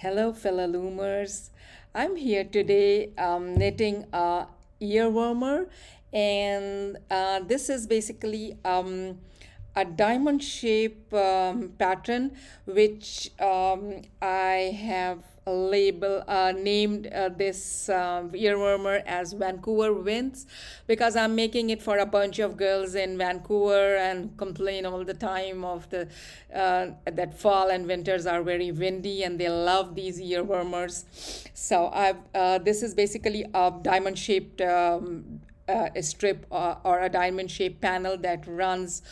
Hello, fellow loomers. I'm here today knitting a earwormer, and this is basically a diamond shape pattern which I have named this earwormer as Vancouver Winds, because I'm making it for a bunch of girls in Vancouver and complain all the time of the that fall and winters are very windy and they love these earwormers. So I've this is basically a diamond shaped a strip or a diamond shaped panel that runs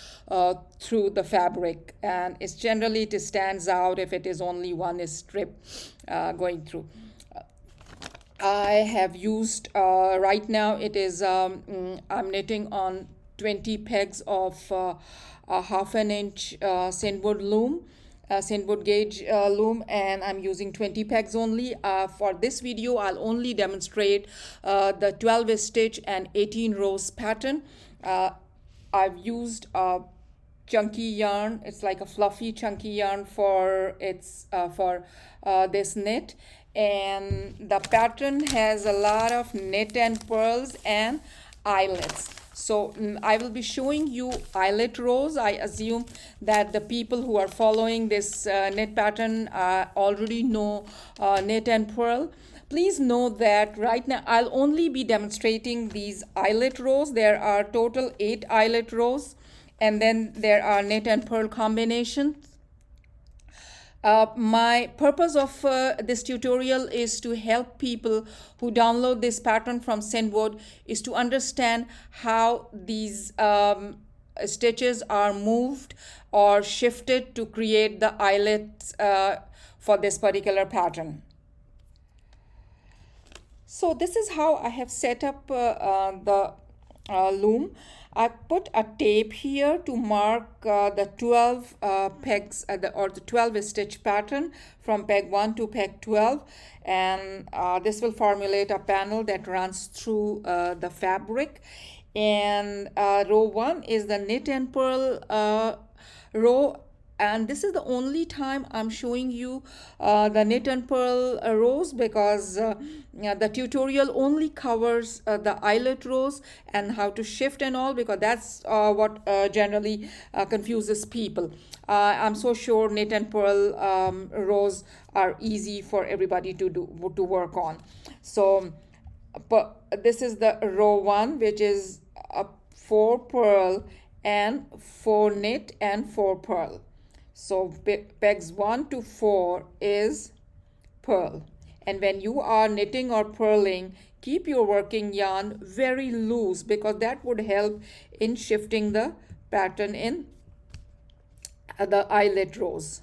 through the fabric, and it's generally it stands out if it is only one strip going through. I have used right now it is I'm knitting on 20 pegs of a half an inch Sandwood loom, Sandwood gauge loom, and I'm using 20 pegs only. For this video, I'll only demonstrate the 12 stitch and 18 rows pattern. I've used a chunky yarn. It's like a fluffy chunky yarn for this knit, and the pattern has a lot of knit and purls and eyelets. So I will be showing you eyelet rows. I assume that the people who are following this knit pattern already know knit and purl. Please note that right now I'll only be demonstrating these eyelet rows. There are total 8 eyelet rows, and then there are knit and purl combinations. My purpose of this tutorial is to help people who download this pattern from Sandwood is to understand how these stitches are moved or shifted to create the eyelets for this particular pattern. So this is how I have set up the loom. I put a tape here to mark the 12 pegs or the 12 stitch pattern from peg 1 to peg 12, and this will formulate a panel that runs through the fabric. And row 1 is the knit and purl row, and this is the only time I'm showing you the knit and purl rows, because the tutorial only covers the eyelet rows and how to shift and all, because that's what generally confuses people. I'm so sure knit and purl rows are easy for everybody to work on. So but this is the row 1, which is 4 purl and 4 knit and 4 purl. So pegs 1 to 4 is purl. And when you are knitting or purling, keep your working yarn very loose, because that would help in shifting the pattern in the eyelet rows.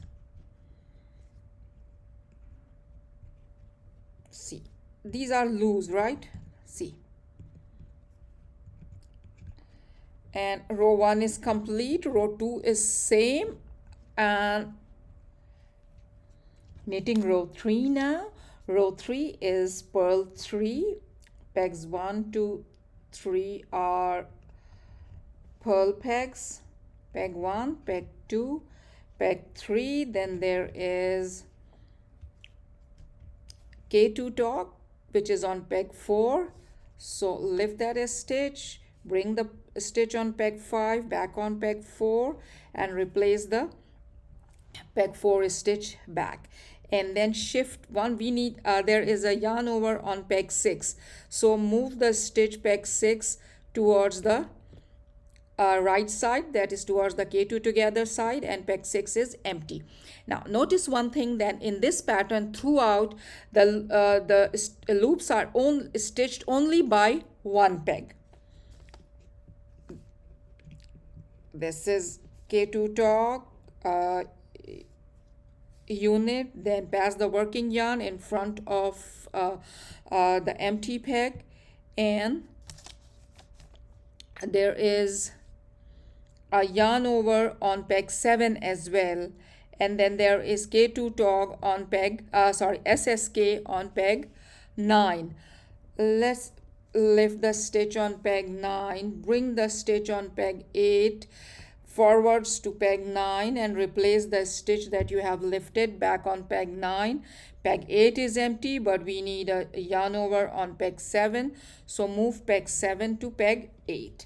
See, these are loose, right? See. And row 1 is complete, row 2 is same, and knitting row 3 now. Row 3 is purl 3, pegs 1 to 3 are purl pegs, peg 1, peg 2, peg 3, then there is K2 top, which is on peg 4. So lift that a stitch, bring the stitch on peg 5 back on peg 4, and replace the peg 4 stitch back, and then shift one. We need there is a yarn over on peg 6, so move the stitch peg 6 towards the right side, that is towards the K2 together side, and peg 6 is empty. Now notice one thing, that in this pattern throughout the loops are stitched only by one peg. This is K2 top unit, then pass the working yarn in front of the empty peg, and there is a yarn over on peg 7 as well, and then there is K2 tog on peg SSK on peg 9. Let's lift the stitch on peg 9, bring the stitch on peg 8, forwards to peg 9 and replace the stitch that you have lifted back on peg 9. Peg 8 is empty, but we need a yarn over on peg 7, so move peg 7 to peg 8.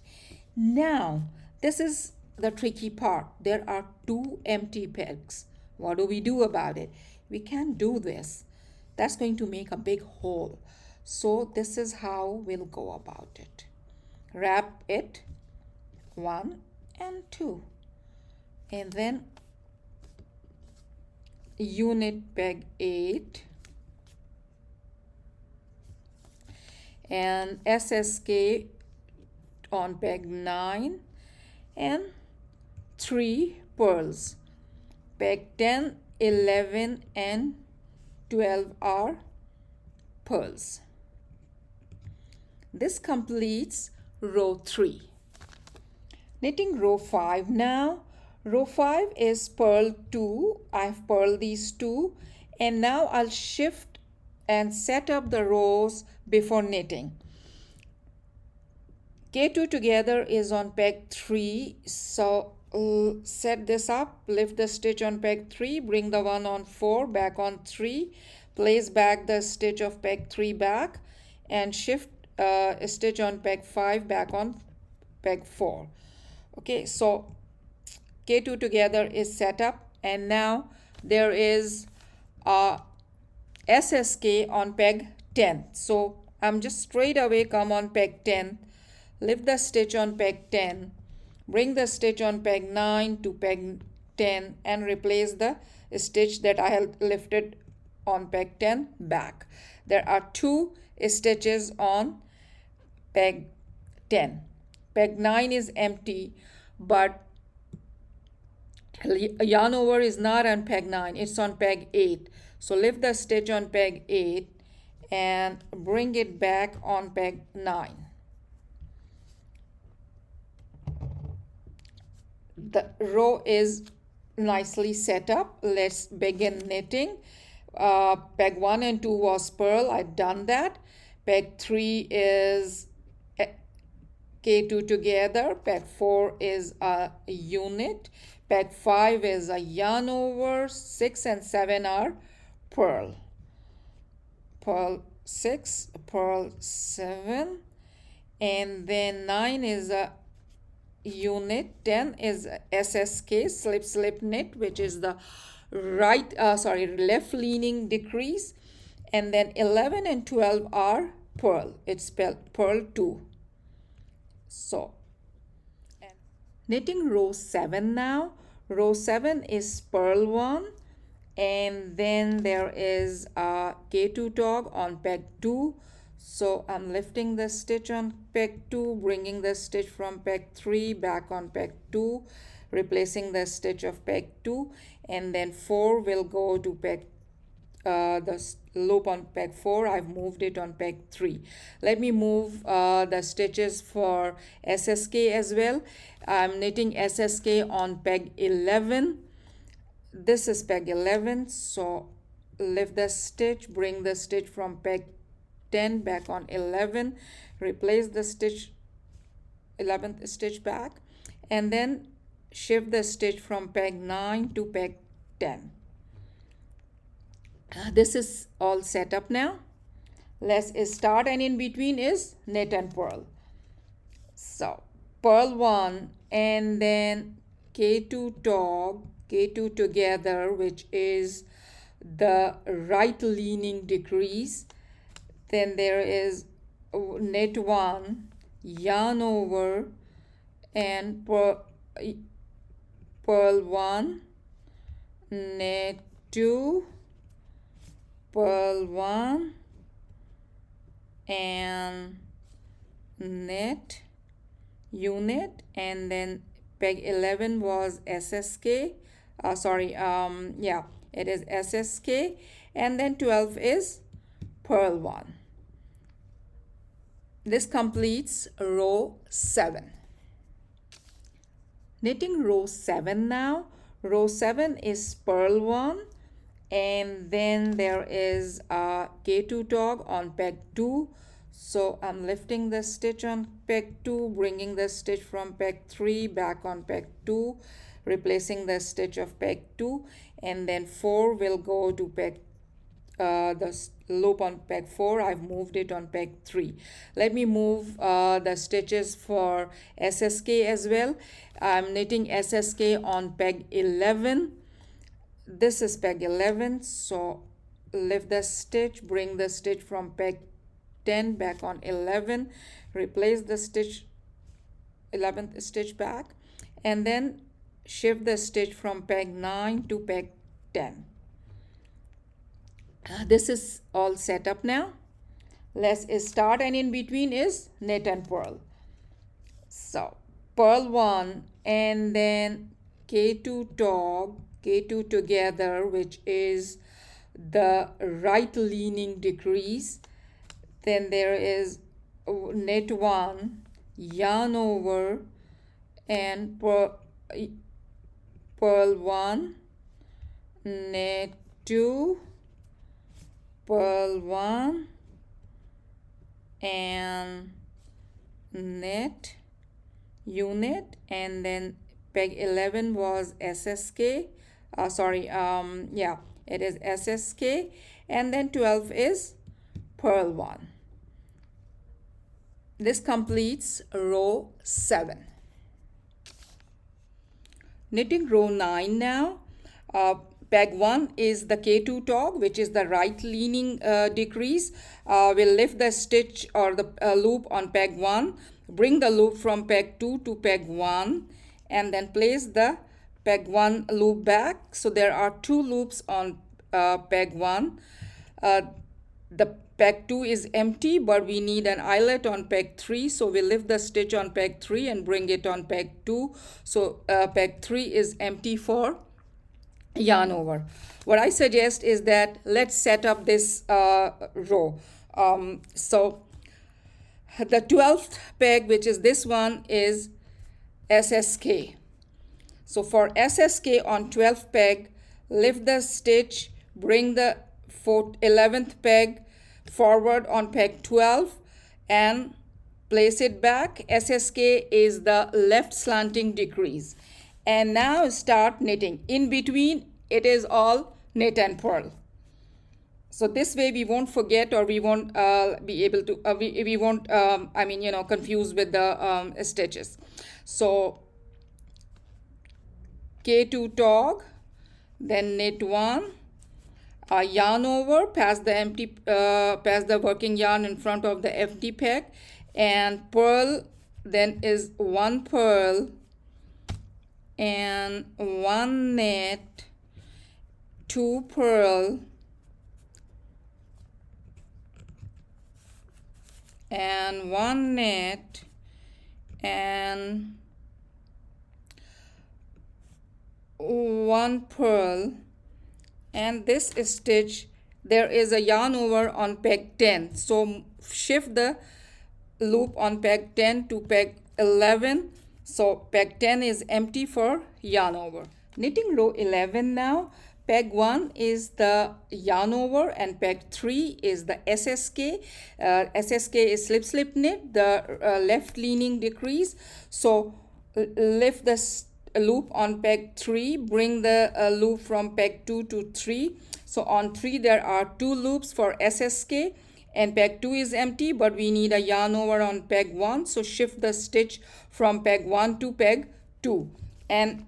Now this is the tricky part. There are 2 empty pegs. What do we do about it? We can't do this. That's going to make a big hole. So this is how we'll go about it. Wrap it 1 and 2, and then unit peg 8 and SSK on peg 9 and 3 pearls. Peg 10, 11 and 12 are pearls. This completes row 3. Knitting row 5 now. Row 5 is purl 2. I've purled these 2, and now I'll shift and set up the rows before knitting. K2 together is on peg 3, so set this up, lift the stitch on peg 3, bring the one on 4 back on 3, place back the stitch of peg 3 back, and shift a stitch on peg 5 back on peg 4. Okay, so K2 together is set up, and now there is a SSK on peg 10. So I'm just straight away come on peg 10, lift the stitch on peg 10, bring the stitch on peg 9 to peg 10 and replace the stitch that I have lifted on peg 10 back. There are 2 stitches on peg 10. Peg 9 is empty, but yarn over is not on peg 9, it's on peg 8. So lift the stitch on peg 8 and bring it back on peg 9. The row is nicely set up. Let's begin knitting. Peg 1 and 2 was purl, I've done that. Peg 3 is K2 together, peg 4 is a unit, peg 5 is a yarn over, 6 and 7 are purl. Purl 6, purl 7, and then 9 is a unit, 10 is SSK, slip slip knit, which is the left leaning decrease, and then 11 and 12 are purl. It's spelled purl 2. So knitting row 7 now. Row 7 is purl 1, and then there is a K2 tog on peg 2. So I'm lifting the stitch on peg 2, bringing the stitch from peg 3 back on peg 2, replacing the stitch of peg 2, and then 4 will go to peg the loop on peg 4. I've moved it on peg 3. Let me move the stitches for SSK as well. I'm knitting SSK on peg 11. This is peg 11, so lift the stitch, bring the stitch from peg 10 back on 11, replace the stitch 11th stitch back, and then shift the stitch from peg 9 to peg 10. This is all set up now. Let's start, and in between is knit and purl. So purl 1 and then K2 tog, K2 together, which is the right leaning decrease. Then there is knit 1, yarn over, and purl 1, knit 2, purl 1, and knit unit, and then peg 11 was SSK. It is SSK, and then 12 is purl 1. This completes row 7. Knitting row 7 now. Row 7 is purl 1, and then there is a K2 tog on peg 2. So I'm lifting the stitch on peg 2, bringing the stitch from peg 3 back on peg 2, replacing the stitch of peg 2, and then 4 will go to peg the loop on peg 4. I've moved it on peg 3. Let me move the stitches for SSK as well. I'm knitting SSK on peg 11. This is peg 11, so lift the stitch, bring the stitch from peg 10 back on 11, replace the stitch 11th stitch back, and then shift the stitch from peg 9 to peg 10. This is all set up now. Let's start, and in between is knit and purl. So purl 1 and then K2 tog, K2 together, which is the right leaning decrease. Then there is knit 1, yarn over, and purl 1, knit 2, purl 1, and knit, unit, and then peg 11 was SSK. Yeah, it is SSK, and then 12 is purl 1. This completes row 7. Knitting row 9 now. Peg 1 is the K2 tog, which is the right leaning decrease. We'll lift the stitch or the loop on peg 1, bring the loop from peg 2 to peg 1, and then place the peg 1 loop back. So there are 2 loops on peg 1. The peg 2 is empty, but we need an eyelet on peg 3. So we lift the stitch on peg 3 and bring it on peg 2. So peg 3 is empty for yarn over. What I suggest is that let's set up this row. So the 12th peg, which is this one, is SSK. So for SSK on 12th peg, lift the stitch, bring the 11th peg forward on peg 12 and place it back. SSK is the left slanting decrease. And now start knitting. In between, it is all knit and purl. So this way we won't forget, or we won't be able to, we won't, confuse with the stitches. So K2 tog, then knit 1, yarn over, pass the working yarn in front of the empty peg, and purl. Then is 1 purl and 1 knit, 2 purl, and 1 knit, and 1 purl. And this stitch, there is a yarn over on peg 10. So shift the loop on peg 10 to peg 11. So peg 10 is empty for yarn over. Knitting row 11 now. Peg 1 is the yarn over and peg 3 is the SSK. SSK is slip slip knit, the left leaning decrease. So lift the loop on peg 3, bring the loop from peg 2 to 3. So on 3 there are 2 loops for SSK, and peg 2 is empty, but we need a yarn over on peg 1. So shift the stitch from peg 1 to peg 2 and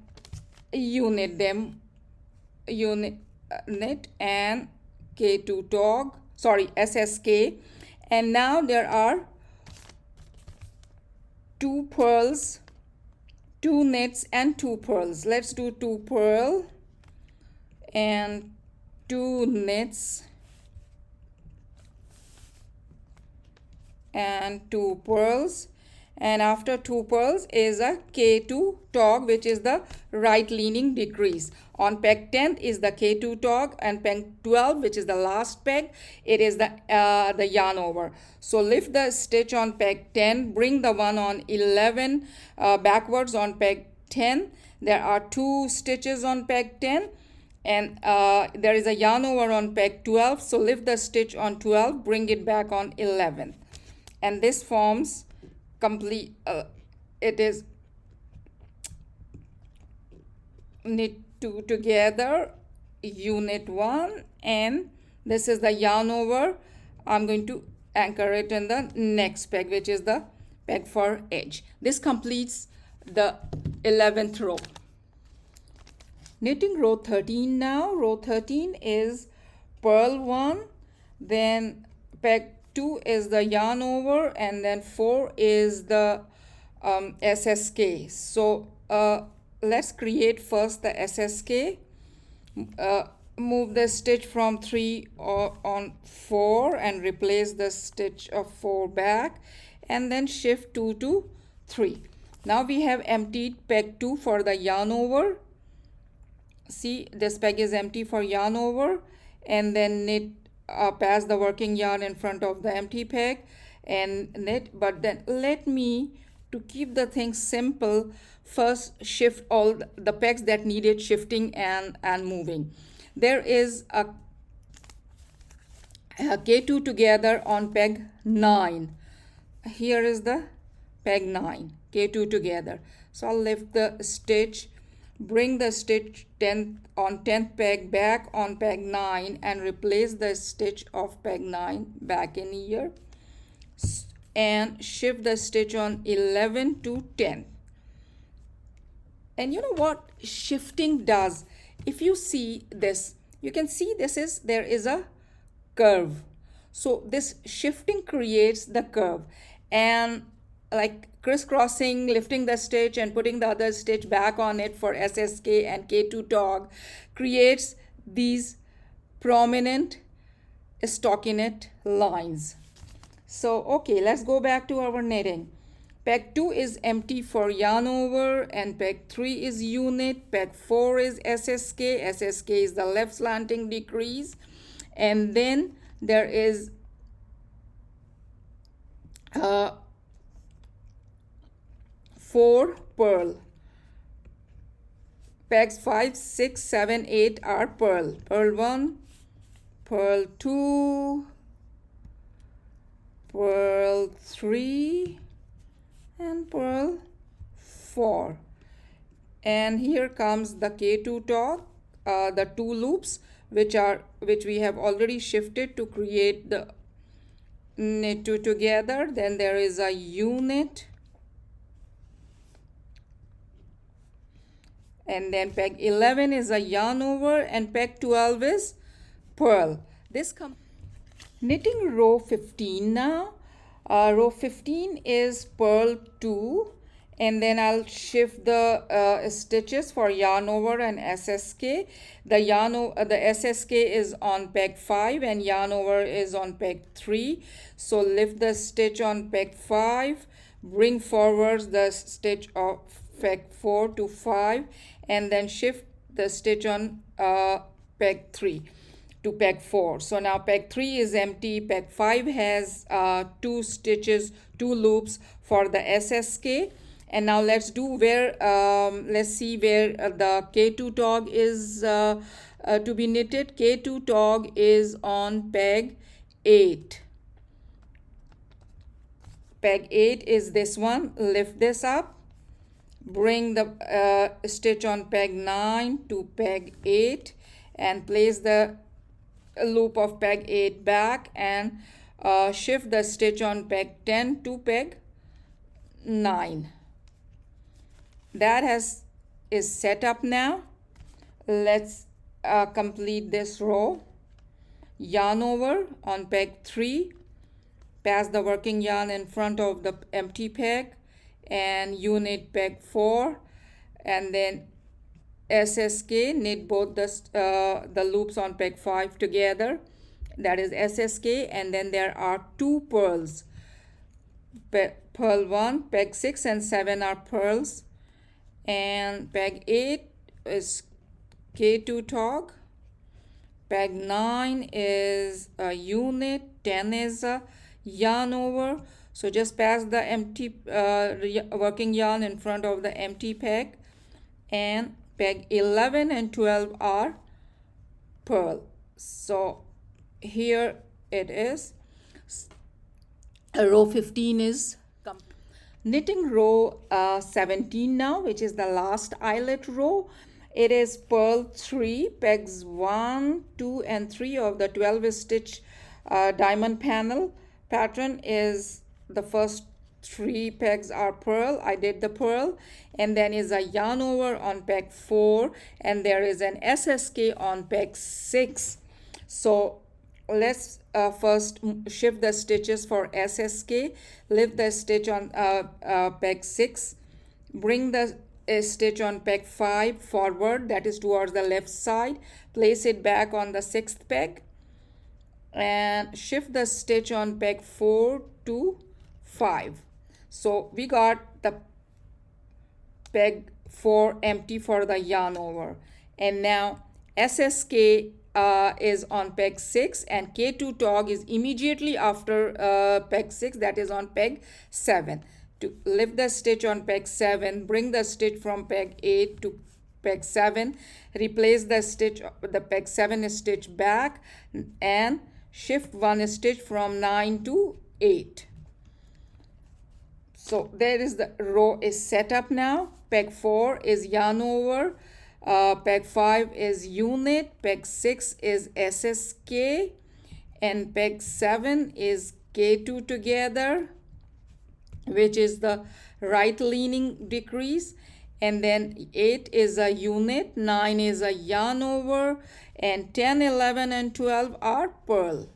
knit and K2 tog, SSK. And now there are 2 purls, 2 knits, and 2 purls. Let's do 2 purl and 2 knits and 2 purls. And after 2 purls is a K2 tog, which is the right leaning decrease. On peg 10 is the K2 tog, and peg 12, which is the last peg, it is the yarn over. So lift the stitch on peg 10, bring the one on 11 backwards on peg 10. There are 2 stitches on peg 10, and there is a yarn over on peg 12. So lift the stitch on 12, bring it back on 11. and this forms complete, it is knit 2 together, unit 1, and this is the yarn over. I'm going to anchor it in the next peg, which is the peg for edge. This completes the 11th row. Knitting row 13 now. Row 13 is purl 1, then peg 2 is the yarn over, and then 4 is the SSK. So let's create first the SSK. Move the stitch from 3 on 4 and replace the stitch of 4 back, and then shift 2 to 3. Now we have emptied peg 2 for the yarn over. See, this peg is empty for yarn over, and then knit pass the working yarn in front of the empty peg and knit. But then let me, to keep the thing simple, first shift all the pegs that needed shifting and moving. There is a K2 together on peg 9. Here is the peg 9, K2 together. So I'll lift the stitch, bring the stitch 10th on 10th peg back on peg 9 and replace the stitch of peg 9 back in here, and shift the stitch on 11 to 10. And you know what shifting does? If you see this, you can see there is a curve. So this shifting creates the curve, and like crisscrossing, lifting the stitch and putting the other stitch back on it for SSK and K2 tog creates these prominent stockinette lines. So okay, let's go back to our knitting. Peg 2 is empty for yarn over, and peg 3 is unit, peg 4 is SSK, SSK is the left slanting decrease, and then there is 4 purl. Pegs 5, 6, 7, 8 are purl. Purl 1, purl 2, purl 3, and purl 4. And here comes the K2 tog, the 2 loops which we have already shifted to create the knit 2 together. Then there is a unit, and then peg 11 is a yarn over, and peg 12 is purl. This knitting row 15 now. Row 15 is purl 2, and then I'll shift the stitches for yarn over and SSK. The SSK is on peg 5 and yarn over is on peg 3. So lift the stitch on peg 5, bring forward the stitch of peg 4 to 5, and then shift the stitch on peg 3 to peg 4. So now peg 3 is empty. Peg 5 has 2 stitches, 2 loops for the SSK. And now let's see where the K2 tog is to be knitted. K2 tog is on peg 8. Peg 8 is this one. Lift this up, bring the stitch on peg 9 to peg 8, and place the loop of peg 8 back, and shift the stitch on peg 10 to peg 9. That is set up now. Let's complete this row. Yarn over on peg 3, pass the working yarn in front of the empty peg, and unit peg 4, and then SSK, knit both the loops on peg 5 together. That is SSK, and then there are 2 purls. Purl 1, peg 6 and 7 are purls, and peg 8 is K2 tog, peg 9 is a unit, 10 is a yarn over. So just pass the empty working yarn in front of the empty peg, and peg 11 and 12 are purl. So here it is. Row 15 is knitting row 17 now, which is the last eyelet row. It is purl 3, pegs 1, 2 and 3 of the 12 stitch diamond panel. Pattern is the first 3 pegs are purl. I did the purl, and then is a yarn over on peg 4, and there is an SSK on peg 6. So let's first shift the stitches for SSK. Lift the stitch on peg 6, bring the stitch on peg 5 forward, that is towards the left side, place it back on the 6th peg, and shift the stitch on peg 4 to 5. So we got the peg 4 empty for the yarn over, and now SSK is on peg 6, and K2 tog is immediately after peg 6, that is on peg 7. To lift the stitch on peg 7, bring the stitch from peg 8 to peg 7, replace the stitch, the peg 7 stitch back, and shift 1 stitch from 9 to 8. So there is the row is set up now. Peg 4 is yarn over, peg 5 is unit, peg 6 is SSK, and peg 7 is K2 together, which is the right leaning decrease, and then 8 is a unit, 9 is a yarn over, and 10, 11 and 12 are purl.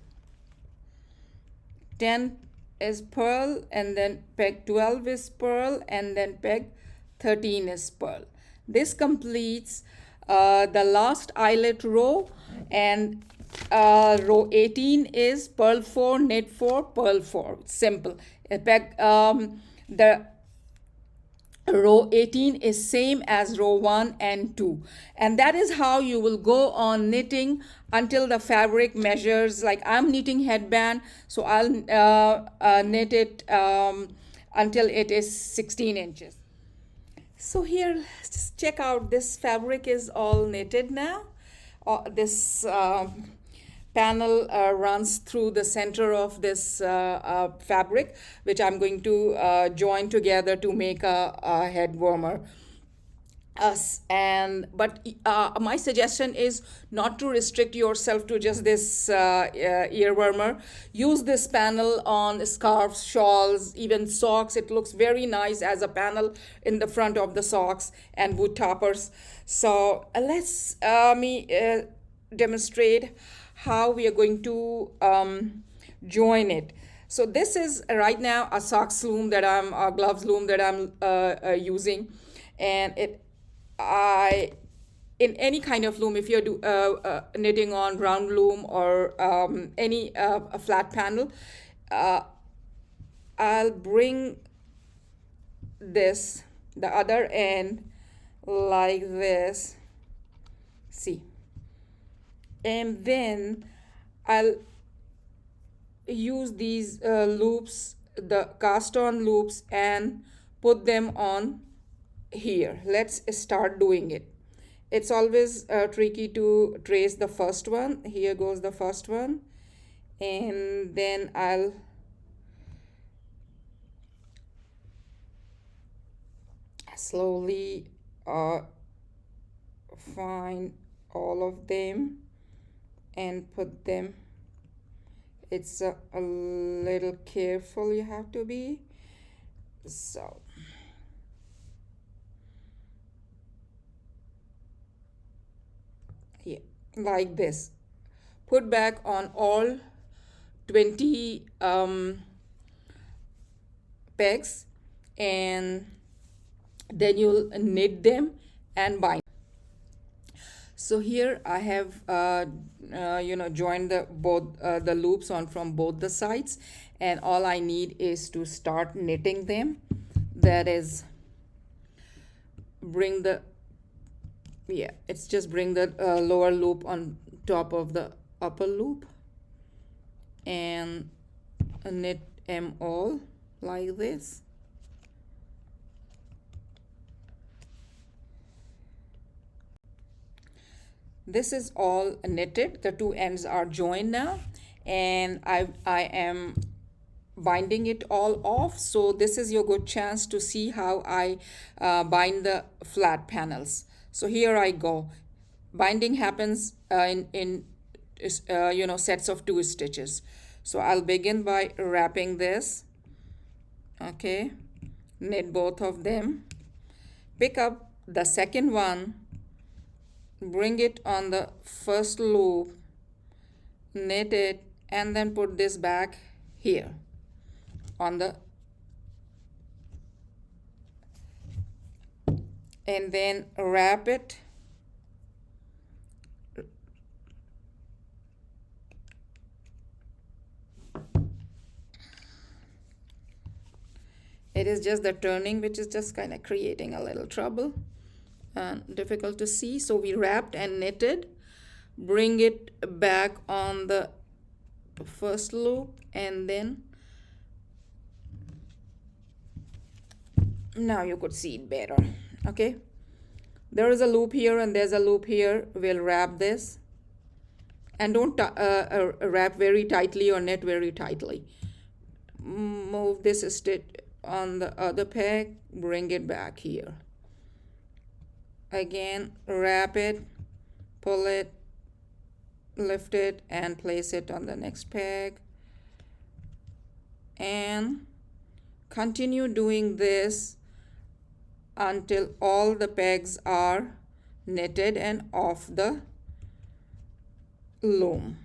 10 is purl, and then peg 12 is purl, and then peg 13 is purl. This completes the last eyelet row, and row 18 is purl 4, knit 4, purl 4. Simple. The row 18 is same as row 1 and 2, and that is how you will go on knitting until the fabric measures. Like I'm knitting headband, so I'll knit it until it is 16 inches. So here, just check out, this fabric is all knitted now. This panel runs through the center of this fabric, which I'm going to join together to make a head warmer. But my suggestion is not to restrict yourself to just this ear warmer. Use this panel on scarves, shawls, even socks. It looks very nice as a panel in the front of the socks and boot toppers. So let's demonstrate how we are going to join it. So this is right now a socks loom that I'm, a gloves loom that I'm using, and in any kind of loom, if you're knitting on round loom or any a flat panel, I'll bring the other end like this, see, and then I'll use these loops, the cast on loops, and put them on here. Let's start doing it. It's always tricky to trace the first one. Here goes the first one, and then I'll slowly find all of them and put them. It's a little careful, you have to be. So yeah, like this. Put back on all 20 pegs, and then you'll knit them and bind. So here I have joined the loops on from both the sides, and all I need is to start knitting them. That is, bring the lower loop on top of the upper loop and knit them all like this. This is all knitted. The two ends are joined now, and I am binding it all off. So this is your good chance to see how I bind the flat panels. So here I go. Binding happens in sets of 2 stitches. So I'll begin by wrapping this. Okay, knit both of them. Pick up the second one, bring it on the first loop, knit it, and then put this back here on the, and then wrap it. It is just the turning which is just kind of creating a little trouble and difficult to see. So we wrapped and knitted, bring it back on the first loop, and then now you could see it better. Okay, there is a loop here and there's a loop here. We'll wrap this, and don't wrap very tightly or knit very tightly. Move this stitch on the other peg, bring it back here. Again, wrap it, pull it, lift it, and place it on the next peg. And continue doing this until all the pegs are knitted and off the loom.